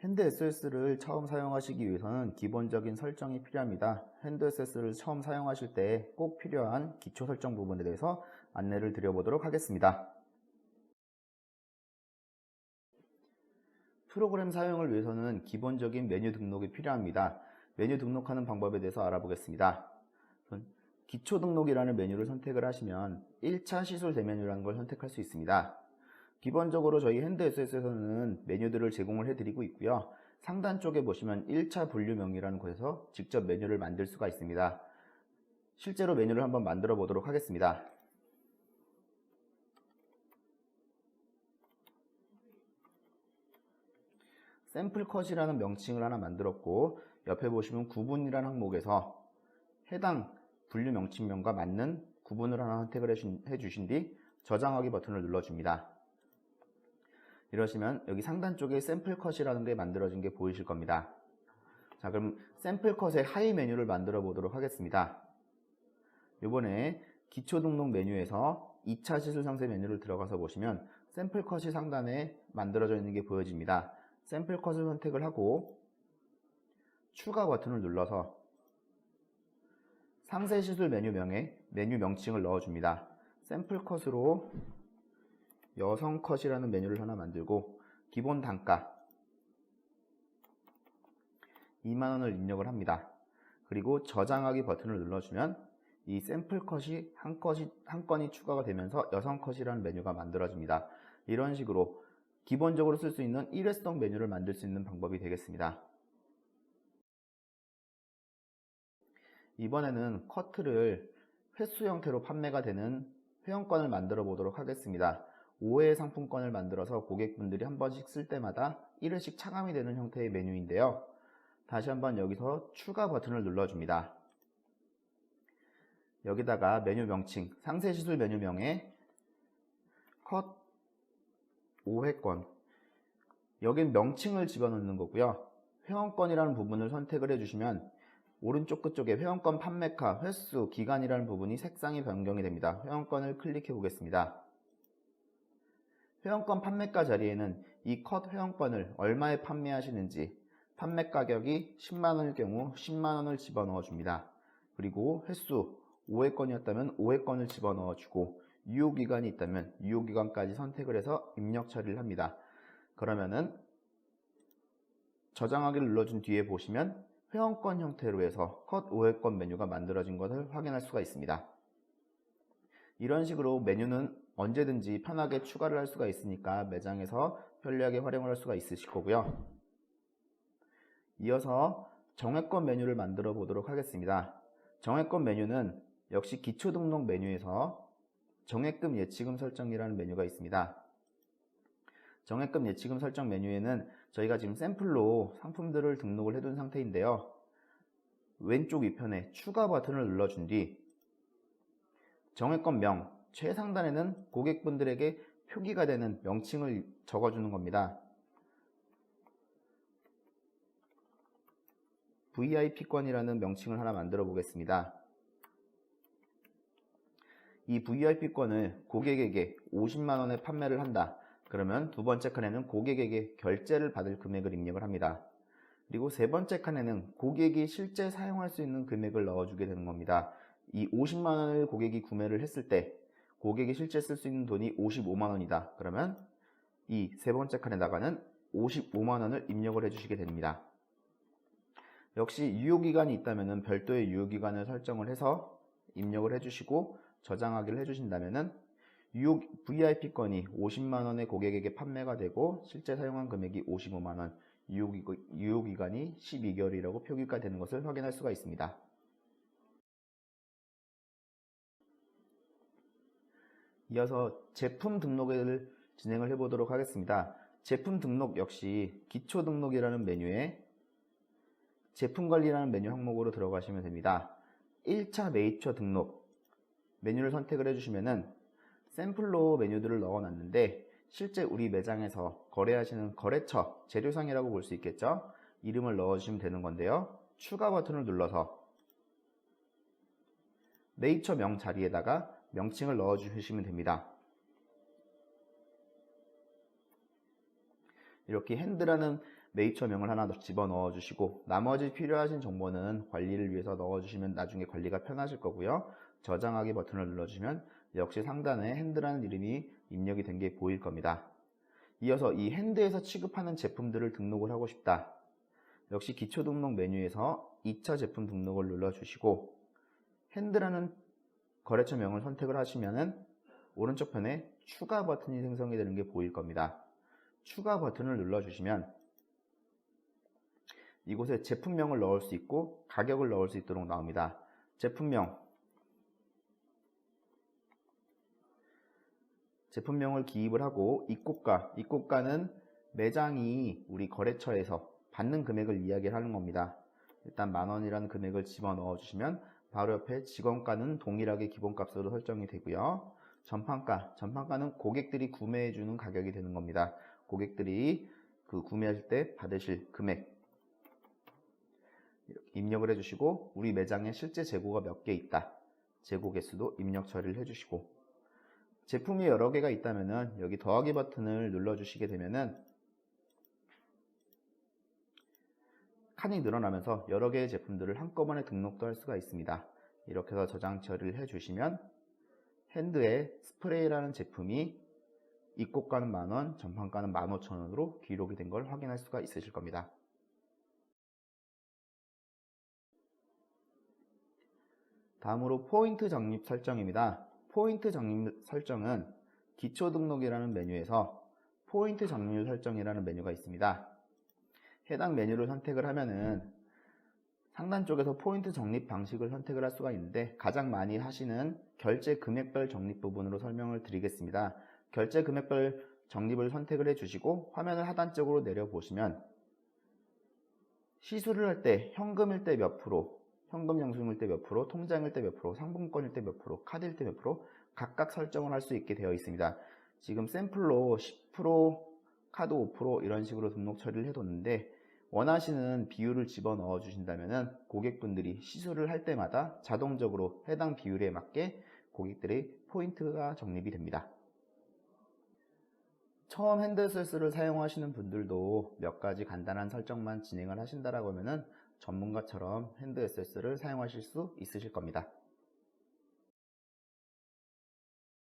핸드 SOS를 처음 사용하시기 위해서는 기본적인 설정이 필요합니다. 핸드 SOS를 처음 사용하실 때 꼭 필요한 기초 설정 부분에 대해서 안내를 드려보도록 하겠습니다. 프로그램 사용을 위해서는 기본적인 메뉴 등록이 필요합니다. 메뉴 등록하는 방법에 대해서 알아보겠습니다. 기초 등록이라는 메뉴를 선택을 하시면 1차 시술 대메뉴라는 걸 선택할 수 있습니다. 기본적으로 저희 핸드 SOS에서는 메뉴들을 제공을 해드리고 있고요. 상단 쪽에 보시면 1차 분류명이라는 곳에서 직접 메뉴를 만들 수가 있습니다. 실제로 메뉴를 한번 만들어 보도록 하겠습니다. 샘플 컷이라는 명칭을 하나 만들었고, 옆에 보시면 구분이라는 항목에서 해당 분류 명칭명과 맞는 구분을 하나 선택을 해주신 뒤 저장하기 버튼을 눌러줍니다. 이러시면 여기 상단 쪽에 샘플 컷이라는 게 만들어진 게 보이실 겁니다. 자, 그럼 샘플 컷의 하위 메뉴를 만들어 보도록 하겠습니다. 이번에 기초 등록 메뉴에서 2차 시술 상세 메뉴를 들어가서 보시면 샘플 컷이 상단에 만들어져 있는 게 보여집니다. 샘플 컷을 선택을 하고 추가 버튼을 눌러서 상세 시술 메뉴명에 메뉴 명칭을 넣어줍니다. 샘플 컷으로 여성 컷이라는 메뉴를 하나 만들고 기본 단가 2만원을 입력을 합니다. 그리고 저장하기 버튼을 눌러주면 이 샘플 컷이 한 건이 추가가 되면서 여성 컷이라는 메뉴가 만들어집니다. 이런 식으로 기본적으로 쓸 수 있는 일회성 메뉴를 만들 수 있는 방법이 되겠습니다. 이번에는 커트를 횟수 형태로 판매가 되는 회원권을 만들어 보도록 하겠습니다. 5회 상품권을 만들어서 고객분들이 한 번씩 쓸 때마다 1회씩 차감이 되는 형태의 메뉴인데요. 다시 한번 여기서 추가 버튼을 눌러줍니다. 여기다가 메뉴 명칭, 상세 시술 메뉴명에 컷 5회권, 여긴 명칭을 집어넣는 거고요. 회원권이라는 부분을 선택을 해주시면 오른쪽 끝쪽에 회원권 판매가, 횟수, 기간이라는 부분이 색상이 변경이 됩니다. 회원권을 클릭해 보겠습니다. 회원권 판매가 자리에는 이 컷 회원권을 얼마에 판매하시는지, 판매 가격이 10만원일 경우 10만원을 집어넣어 줍니다. 그리고 횟수 5회권이었다면 5회권을 집어넣어 주고 유효기간이 있다면 유효기간까지 선택을 해서 입력 처리를 합니다. 그러면은 저장하기를 눌러준 뒤에 보시면 회원권 형태로 해서 컷 5회권 메뉴가 만들어진 것을 확인할 수가 있습니다. 이런 식으로 메뉴는 언제든지 편하게 추가를 할 수가 있으니까 매장에서 편리하게 활용을 할 수가 있으실 거고요. 이어서 정액권 메뉴를 만들어 보도록 하겠습니다. 정액권 메뉴는 역시 기초 등록 메뉴에서 정액금 예치금 설정이라는 메뉴가 있습니다. 정액금 예치금 설정 메뉴에는 저희가 지금 샘플로 상품들을 등록을 해둔 상태인데요. 왼쪽 위편에 추가 버튼을 눌러준 뒤 정액권명 최상단에는 고객분들에게 표기가 되는 명칭을 적어주는 겁니다. VIP권이라는 명칭을 하나 만들어 보겠습니다. 이 VIP권을 고객에게 50만원에 판매를 한다. 그러면 두 번째 칸에는 고객에게 결제를 받을 금액을 입력을 합니다. 그리고 세 번째 칸에는 고객이 실제 사용할 수 있는 금액을 넣어주게 되는 겁니다. 이 50만원을 고객이 구매를 했을 때 고객이 실제 쓸 수 있는 돈이 55만원이다. 그러면 이 세 번째 칸에다가는 55만원을 입력을 해주시게 됩니다. 역시 유효기간이 있다면 별도의 유효기간을 설정을 해서 입력을 해주시고 저장하기를 해주신다면 VIP권이 50만원의 고객에게 판매가 되고 실제 사용한 금액이 55만원, 유효기간이 12개월이라고 표기가 되는 것을 확인할 수가 있습니다. 이어서 제품 등록을 진행을 해보도록 하겠습니다. 제품 등록 역시 기초 등록이라는 메뉴에 제품 관리라는 메뉴 항목으로 들어가시면 됩니다. 1차 매입처 등록 메뉴를 선택을 해주시면은 샘플로 메뉴들을 넣어놨는데 실제 우리 매장에서 거래하시는 거래처, 재료상이라고 볼 수 있겠죠? 이름을 넣어주시면 되는 건데요. 추가 버튼을 눌러서 매입처 명 자리에다가 명칭을 넣어주시면 됩니다. 이렇게 핸드라는 매입처명을 하나 더 집어넣어 주시고 나머지 필요하신 정보는 관리를 위해서 넣어주시면 나중에 관리가 편하실 거고요. 저장하기 버튼을 눌러주시면 역시 상단에 핸드라는 이름이 입력이 된 게 보일 겁니다. 이어서 이 핸드에서 취급하는 제품들을 등록을 하고 싶다. 역시 기초 등록 메뉴에서 2차 제품 등록을 눌러주시고 핸드라는 거래처명을 선택을 하시면은 오른쪽 편에 추가 버튼이 생성이 되는 게 보일 겁니다. 추가 버튼을 눌러주시면 이곳에 제품명을 넣을 수 있고 가격을 넣을 수 있도록 나옵니다. 제품명을 기입을 하고 입고가는 매장이 우리 거래처에서 받는 금액을 이야기를 하는 겁니다. 일단 10,000원이라는 금액을 집어넣어 주시면 바로 옆에 직원가는 동일하게 기본값으로 설정이 되고요. 전판가는 고객들이 구매해 주는 가격이 되는 겁니다. 고객들이 그 구매하실 때 받으실 금액 입력을 해주시고 우리 매장에 실제 재고가 몇 개 있다. 재고 개수도 입력 처리를 해주시고 제품이 여러 개가 있다면은 여기 더하기 버튼을 눌러주시게 되면은 칸이 늘어나면서 여러 개의 제품들을 한꺼번에 등록도 할 수가 있습니다. 이렇게 해서 저장 처리를 해주시면 핸드에 스프레이라는 제품이 입고가는 10,000원, 전판가는 15,000원으로 기록이 된 걸 확인할 수가 있으실 겁니다. 다음으로 포인트 적립 설정입니다. 포인트 적립 설정은 기초 등록이라는 메뉴에서 포인트 적립 설정이라는 메뉴가 있습니다. 해당 메뉴를 선택을 하면은 상단 쪽에서 포인트 적립 방식을 선택을 할 수가 있는데 가장 많이 하시는 결제 금액별 적립 부분으로 설명을 드리겠습니다. 결제 금액별 적립을 선택을 해주시고 화면을 하단쪽으로 내려보시면 시술을 할 때 현금일 때 몇 프로, 현금 영수증일 때 몇 프로, 통장일 때 몇 프로, 상품권일 때 몇 프로, 카드일 때 몇 프로 각각 설정을 할 수 있게 되어 있습니다. 지금 샘플로 10%, 카드 5% 이런 식으로 등록 처리를 해뒀는데 원하시는 비율을 집어넣어 주신다면 고객분들이 시술을 할 때마다 자동적으로 해당 비율에 맞게 고객들의 포인트가 적립이 됩니다. 처음 핸드에셋을 사용하시는 분들도 몇 가지 간단한 설정만 진행을 하신다라고 하면은 전문가처럼 핸드에셋을 사용하실 수 있으실 겁니다.